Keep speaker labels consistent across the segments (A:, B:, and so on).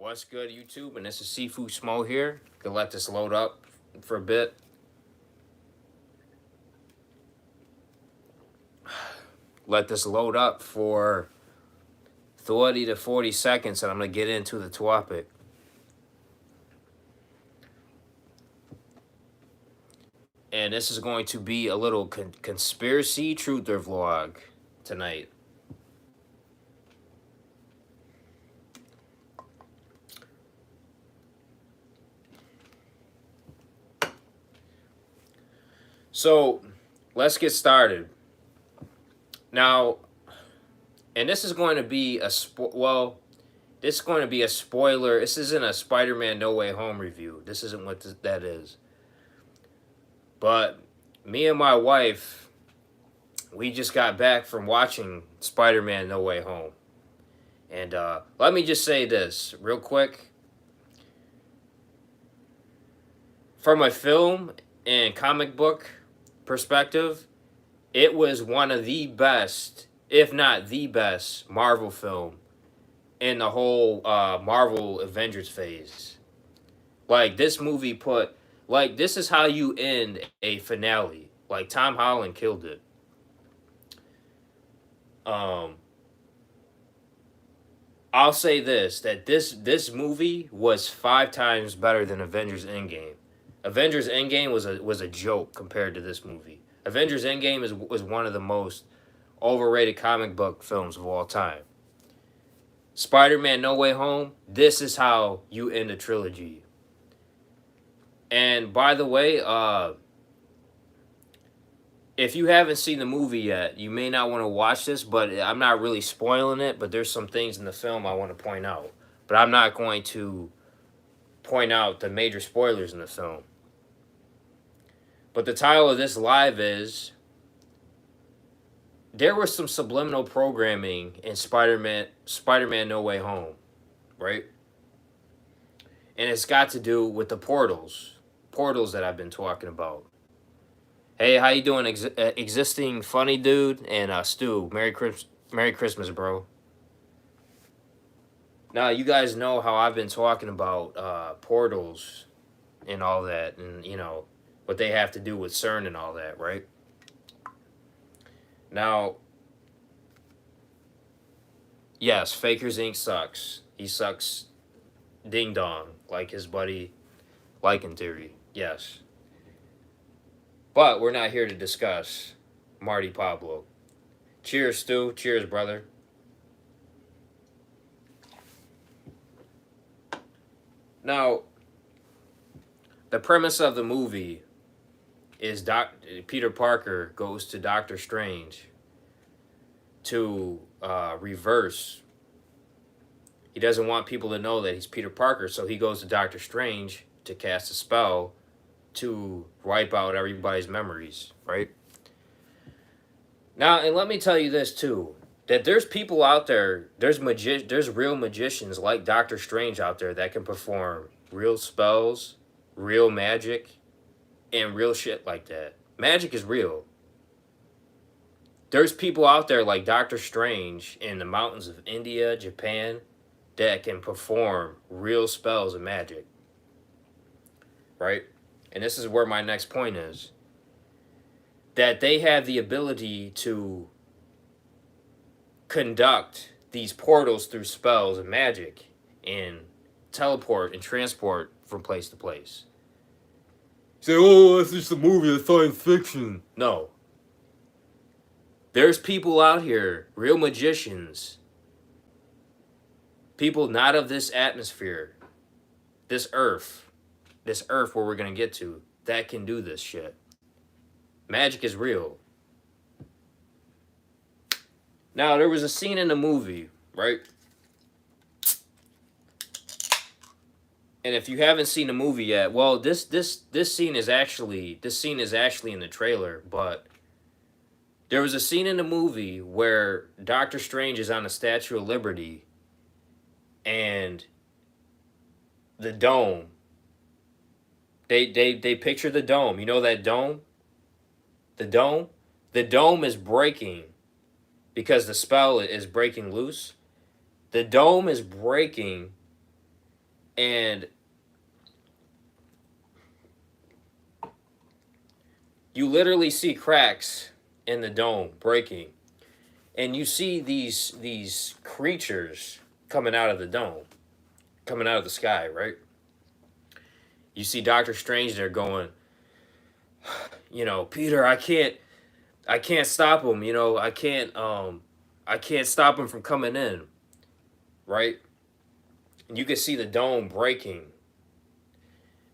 A: What's good, YouTube? And this is Sifu Smo here. Gonna let this load up for a bit. Let this load up for 30 to 40 seconds, and I'm gonna get into the topic. And this is going to be a little conspiracy truther vlog tonight. So let's get started. Now, and this is going to be this is going to be a spoiler. This isn't a Spider-Man No Way Home review. This isn't what that is. But me and my wife, we just got back from watching Spider-Man No Way Home. And let me just say this real quick. From a film and comic book perspective, it was one of the best, if not the best, Marvel film in the whole Marvel Avengers phase. Like, this movie this is how you end a finale. Like, Tom Holland killed it. I'll say that this movie was 5 times better than Avengers Endgame. Avengers Endgame was a joke compared to this movie. Avengers Endgame was one of the most overrated comic book films of all time. Spider-Man No Way Home, this is how you end a trilogy. And by the way, if you haven't seen the movie yet, you may not want to watch this, but I'm not really spoiling it, but there's some things in the film I want to point out. But I'm not going to point out the major spoilers in the film. But the title of this live is, there was some subliminal programming in Spider-Man No Way Home, right? And it's got to do with the portals that I've been talking about. Hey, how you doing, existing funny dude? And Stu, Merry Christmas, bro. Now, you guys know how I've been talking about portals and all that, and what they have to do with CERN and all that, right? Now, yes, Fakers Inc. sucks. He sucks ding dong, like his buddy Lycan Theory. Yes. But we're not here to discuss Marty Pablo. Cheers, Stu. Cheers, brother. Now, the premise of the movie is Peter Parker goes to Doctor Strange to reverse. He doesn't want people to know that he's Peter Parker, so he goes to Doctor Strange to cast a spell to wipe out everybody's memories, right? Now, and let me tell you this too, that there's people out there, there's real magicians like Doctor Strange out there that can perform real spells, real magic, and real shit like that. Magic is real. There's people out there like Doctor Strange in the mountains of India, Japan, that can perform real spells and magic. Right? And this is where my next point is. That they have the ability to conduct these portals through spells and magic and teleport and transport from place to place. Say, oh, that's just a movie, that's science fiction. No. There's people out here, real magicians, people not of this atmosphere, this earth where we're going to get to, that can do this shit. Magic is real. Now, there was a scene in the movie, right? And if you haven't seen the movie yet, well, this scene is actually in the trailer, but there was a scene in the movie where Doctor Strange is on the Statue of Liberty and the dome. They picture the dome. You know that dome? The dome? The dome is breaking because the spell is breaking loose. The dome is breaking And you literally see cracks in the dome breaking, and you see these creatures coming out of the dome, coming out of the sky, right? You see Doctor Strange there going, Peter, I can't stop him, I can't stop him from coming in, right? And you can see the dome breaking.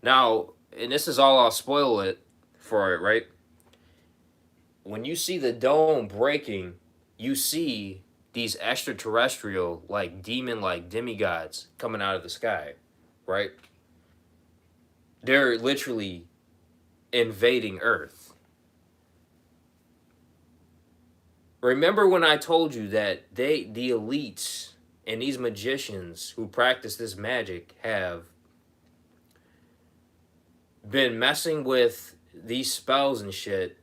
A: Now, and this is all I'll spoil it for it, right? When you see the dome breaking, you see these extraterrestrial, like demon like demigods coming out of the sky, right? They're literally invading Earth. Remember when I told you that the elites and these magicians who practice this magic have been messing with these spells and shit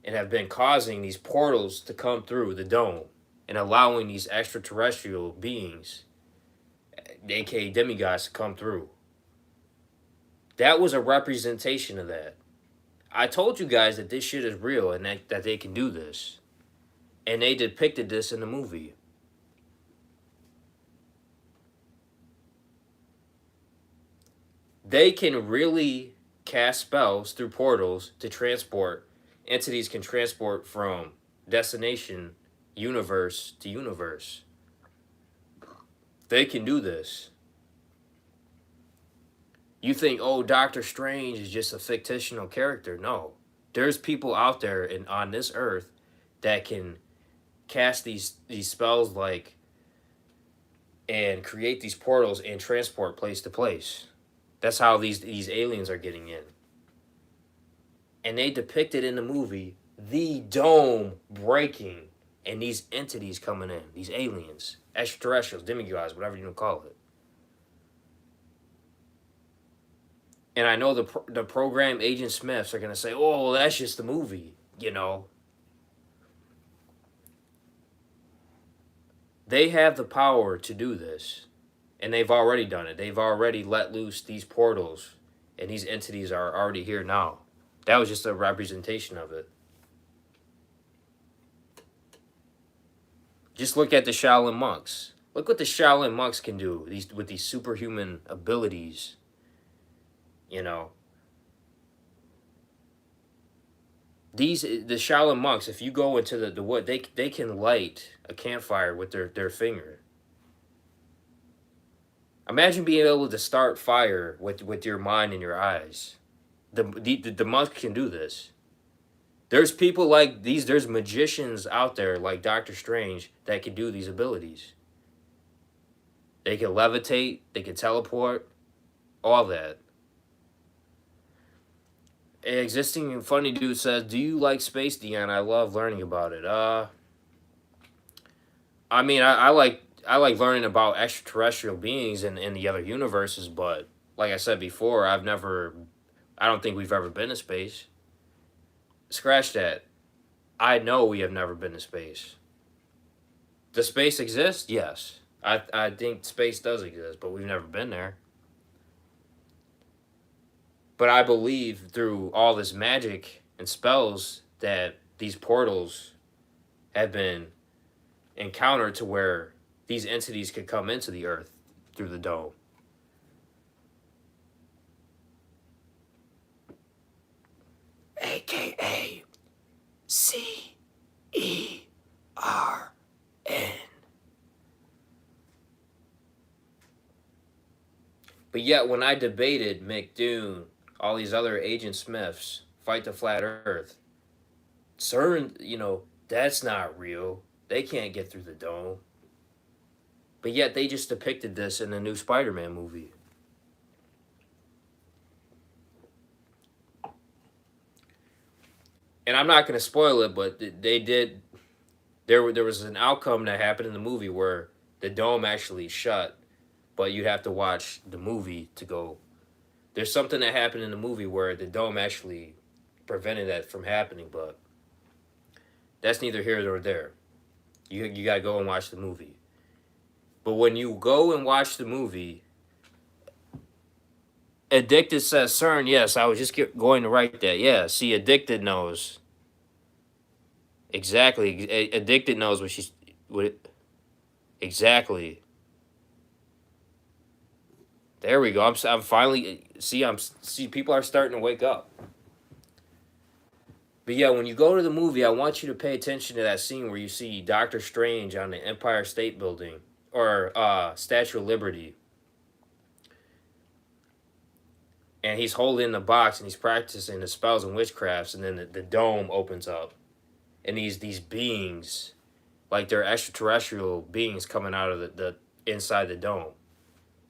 A: and have been causing these portals to come through the dome and allowing these extraterrestrial beings, aka demigods, to come through. That was a representation of that. I told you guys that this shit is real and that they can do this. And they depicted this in the movie. They can really cast spells through portals to transport. Entities can transport from destination, universe to universe. They can do this. You think, oh, Doctor Strange is just a fictional character. No. There's people out there on this earth that can cast these spells like and create these portals and transport place to place. That's how these aliens are getting in. And they depicted in the movie the dome breaking and these entities coming in, these aliens, extraterrestrials, demigods, whatever you want to call it. And I know the program Agent Smiths are gonna say, "Oh, well, that's just the movie," They have the power to do this, and they've already done it. They've already let loose these portals, and these entities are already here now. That was just a representation of it. Just look at the Shaolin monks. Look what the Shaolin monks can do. With these superhuman abilities, you know. The Shaolin monks, if you go into the wood, they can light a campfire with their finger. Imagine being able to start fire with your mind and your eyes. The monks can do this. There's people like these. There's magicians out there like Doctor Strange that can do these abilities. They can levitate. They can teleport. All that. An existing funny dude says, "Do you like space, Dion? I love learning about it." I mean, I like learning about extraterrestrial beings in the other universes, but like I said before, I don't think we've ever been to space. Scratch that. I know we have never been to space. Does space exist? Yes. I think space does exist, but we've never been there. But I believe through all this magic and spells that these portals have been encountered to where these entities could come into the earth through the dome. AKA CERN. But yet, when I debated McDoon, all these other Agent Smiths, fight the flat Earth, CERN, that's not real. They can't get through the dome. But yet, they just depicted this in the new Spider-Man movie. And I'm not going to spoil it, but they did. There was an outcome that happened in the movie where the dome actually shut, but you'd have to watch the movie to go. There's something that happened in the movie where the dome actually prevented that from happening, but that's neither here nor there. You gotta go and watch the movie. But when you go and watch the movie, Addicted says CERN. Yes, I was just going to write that. Yeah, see, Addicted knows. Exactly. Addicted knows what she's. What, exactly. There we go. I'm finally. See, people are starting to wake up. But yeah, when you go to the movie, I want you to pay attention to that scene where you see Doctor Strange on the Empire State Building or Statue of Liberty, and he's holding the box and he's practicing the spells and witchcrafts, and then the dome opens up, and these beings, like they're extraterrestrial beings coming out of the inside the dome.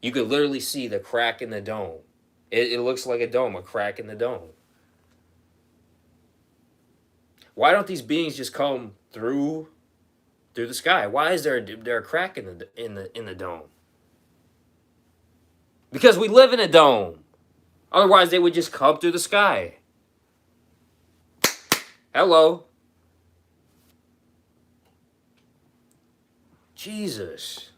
A: You could literally see the crack in the dome. It looks like a dome, a crack in the dome. Why don't these beings just come through the sky? Why is there a crack in the dome? Because we live in a dome. Otherwise, they would just come through the sky. Hello. Jesus.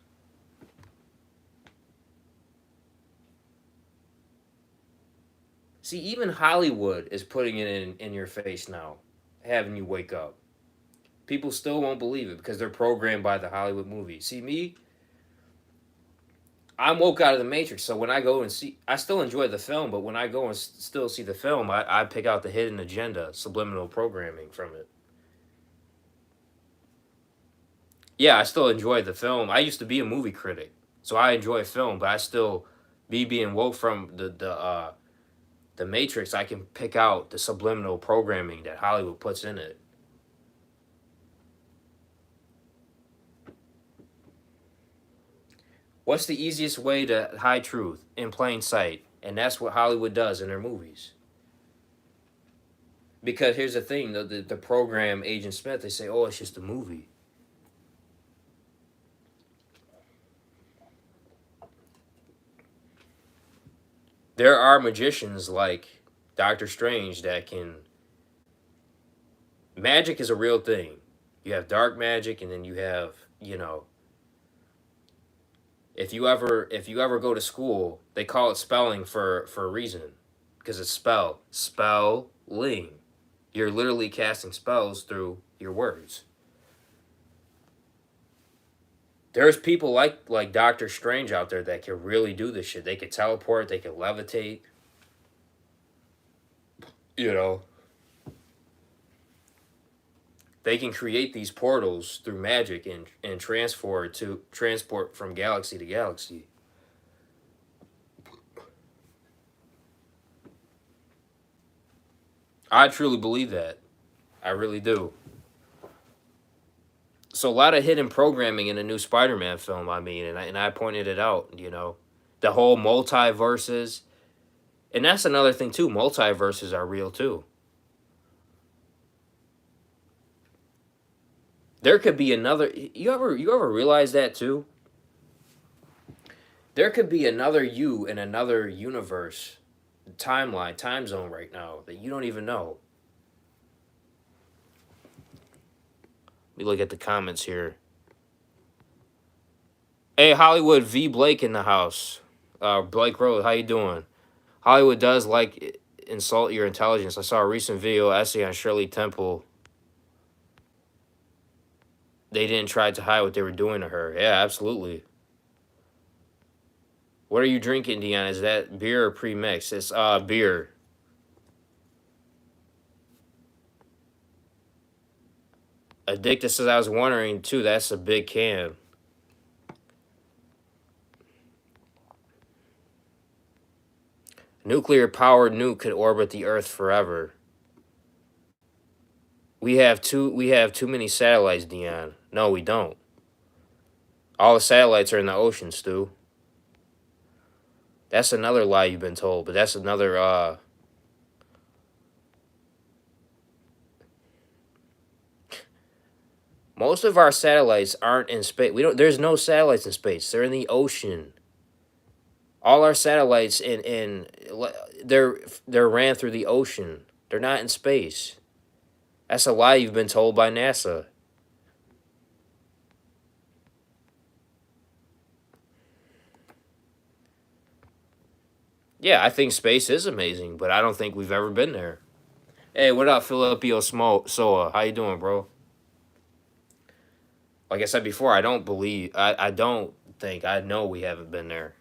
A: See, even Hollywood is putting it in your face now, having you wake up. People still won't believe it because they're programmed by the Hollywood movie. See, me, I'm woke out of the Matrix. So when I go and see, I still enjoy the film, but when I go and still see the film, I pick out the hidden agenda, subliminal programming from it. Yeah, I still enjoy the film. I used to be a movie critic, so I enjoy film, but I still, me being woke from the Matrix, I can pick out the subliminal programming that Hollywood puts in it. What's the easiest way to hide truth? In plain sight. And that's what Hollywood does in their movies. Because here's the thing, the program Agent Smith, they say, oh, it's just a movie. There are magicians like Doctor Strange that can. Magic is a real thing. You have dark magic, and then you have, if you ever go to school, they call it spelling for a reason, because it's spelling. You're literally casting spells through your words. There's people like Doctor Strange out there that can really do this shit. They can teleport, they can levitate, you know. They can create these portals through magic and transport from galaxy to galaxy. I truly believe that. I really do. So a lot of hidden programming in the new Spider-Man film. I mean, and I pointed it out. The whole multiverses, and that's another thing too. Multiverses are real too. There could be another. You ever realize that too? There could be another you in another universe, timeline, time zone right now that you don't even know. Let me look at the comments here. Hey, Hollywood V Blake in the house. Blake Road, how you doing? Hollywood does insult your intelligence. I saw a recent video essay on Shirley Temple. They didn't try to hide what they were doing to her. Yeah, absolutely. What are you drinking, Dion? Is that beer or pre-mix? It's beer. Addicted says, I was wondering too. That's a big can. Nuclear powered nuke could orbit the Earth forever. We have too many satellites, Dion. No, we don't. All the satellites are in the ocean, Stu. That's another lie you've been told, but that's another most of our satellites aren't in space. There's no satellites in space. They're in the ocean. All our satellites they're ran through the ocean. They're not in space. That's a lie you've been told by NASA. Yeah, I think space is amazing, but I don't think we've ever been there. Hey, what up, Filipio Smo Soa? How you doing, bro? Like I said before, I don't think, I know we haven't been there.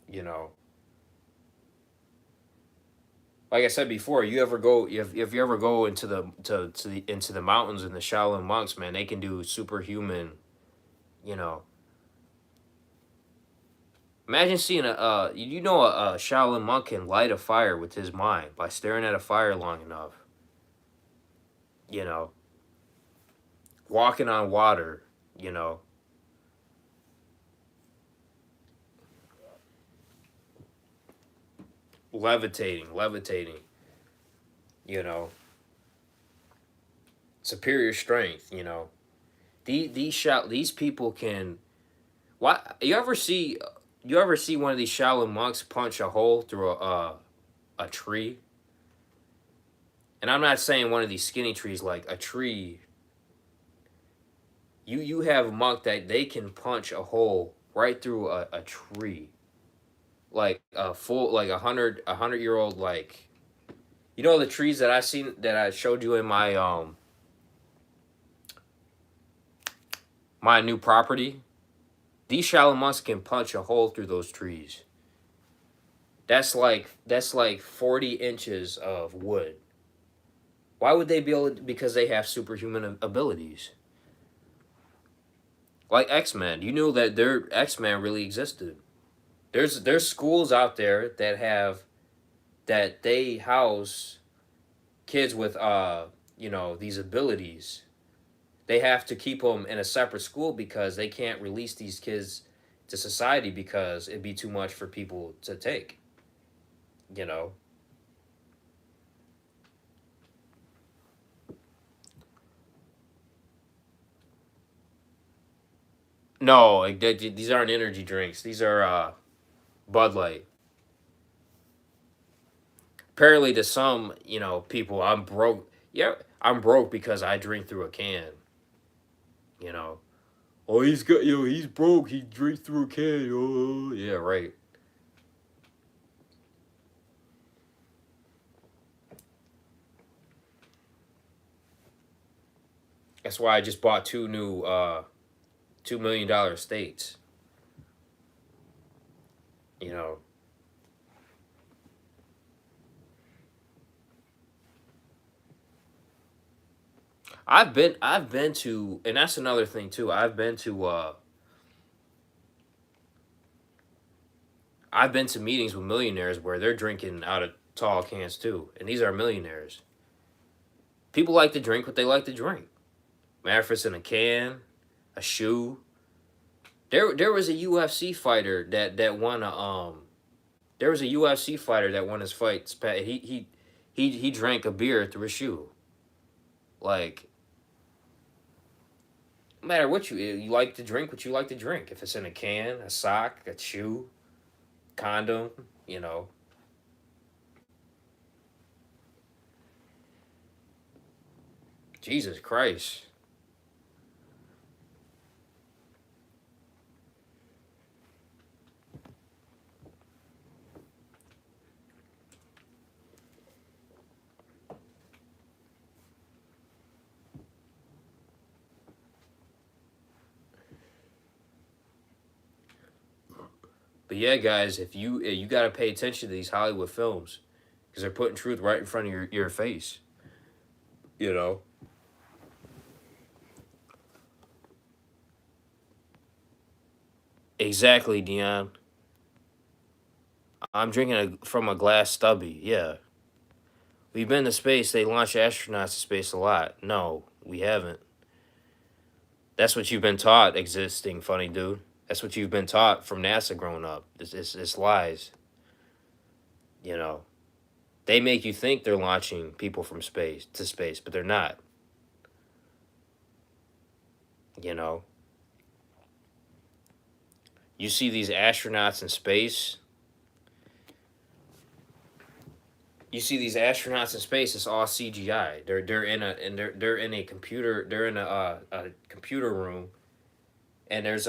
A: You know, like I said before, if you ever go into into the mountains and the Shaolin monks, man, they can do superhuman. You know, imagine seeing a Shaolin monk can light a fire with his mind by staring at a fire long enough. You know, walking on water. You know, levitating. You know, superior strength. You know, these people can. Why you ever see one of these Shaolin monks punch a hole through a tree? And I'm not saying one of these skinny trees, like a tree. You have a monk that they can punch a hole right through a tree, like a full like a hundred year old, like, you know, the trees that I showed you in my new property. These Shaolin monks can punch a hole through those trees. That's like 40 inches of wood. Why would they be able to? Because they have superhuman abilities. Like X-Men. You knew that their X-Men really existed. There's schools out there that they house kids with these abilities. They have to keep them in a separate school because they can't release these kids to society because it'd be too much for people to take, you know. No, like these aren't energy drinks. These are Bud Light. Apparently to some, people, I'm broke. Yeah, I'm broke because I drink through a can, you know. Oh, he's broke. He drinks through a can. Oh, yeah, right. That's why I just bought two new $2 million estates. You know, I've been to, and that's another thing too. I've been to meetings with millionaires where they're drinking out of tall cans too, and these are millionaires. People like to drink what they like to drink. Matter if it's in a can, a shoe. There was a UFC fighter that won a There was a UFC fighter that won his fights. He drank a beer through a shoe. Like, no matter what you like to drink, what you like to drink. If it's in a can, a sock, a shoe, condom, you know. Jesus Christ. But yeah, guys, if you got to pay attention to these Hollywood films because they're putting truth right in front of your face. You know. Exactly, Dion. I'm drinking from a glass stubby. Yeah. We've been to space. They launch astronauts to space a lot. No, we haven't. That's what you've been taught, existing funny dude. That's what you've been taught from NASA growing up. It's lies. You know, they make you think they're launching people from space to space, but they're not. You know, you see these astronauts in space. You see these astronauts in space. It's all CGI. They're in a computer. They're in a computer room, and there's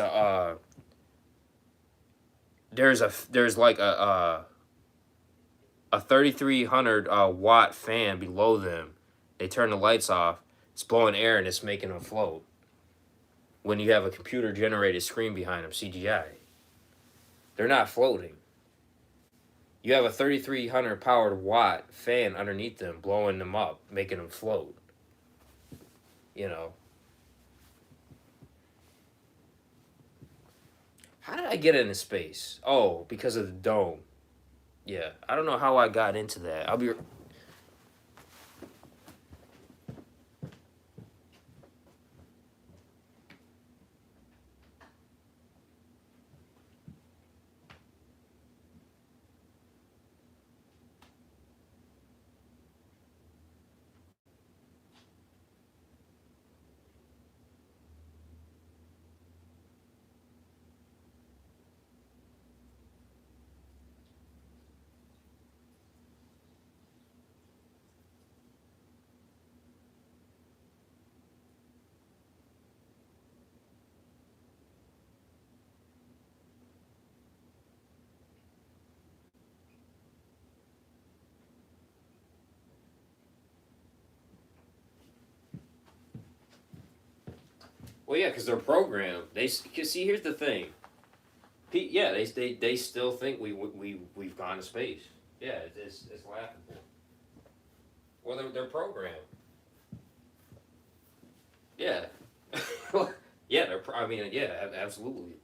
A: like a 3300 watt fan below them. They turn the lights off. It's blowing air and it's making them float. When you have a computer generated screen behind them, CGI, they're not floating. You have a 3300 powered watt fan underneath them, blowing them up, making them float. You know, how did I get into space? Oh, because of the dome. Yeah, I don't know how I got into that. I'll be. Well, yeah, because they're programmed. Cause see, here's the thing. Yeah, they still think we've gone to space. Yeah, it's laughable. Well, they're programmed. Yeah. Yeah, I mean, yeah, absolutely.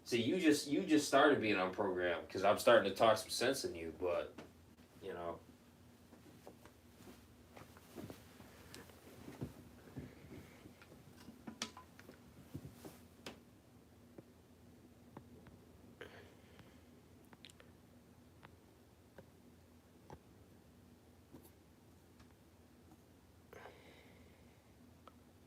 A: See, you just started being unprogrammed because I'm starting to talk some sense in you, but you know.